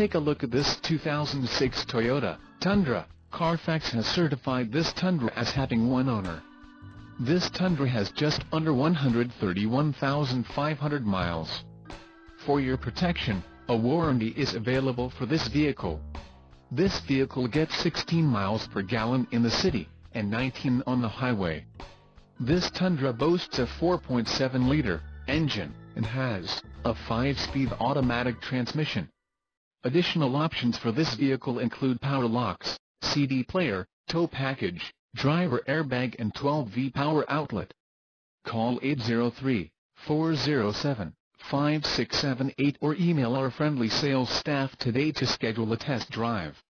Take a look at this 2006 Toyota Tundra. Carfax has certified this Tundra as having one owner. This Tundra has just under 131,500 miles. For your protection, a warranty is available for this vehicle. This vehicle gets 16 miles per gallon in the city, and 19 on the highway. This Tundra boasts a 4.7-liter engine, and has a 5-speed automatic transmission. Additional options for this vehicle include power locks, CD player, tow package, driver airbag and 12V power outlet. Call 803-407-5678 or email our friendly sales staff today to schedule a test drive.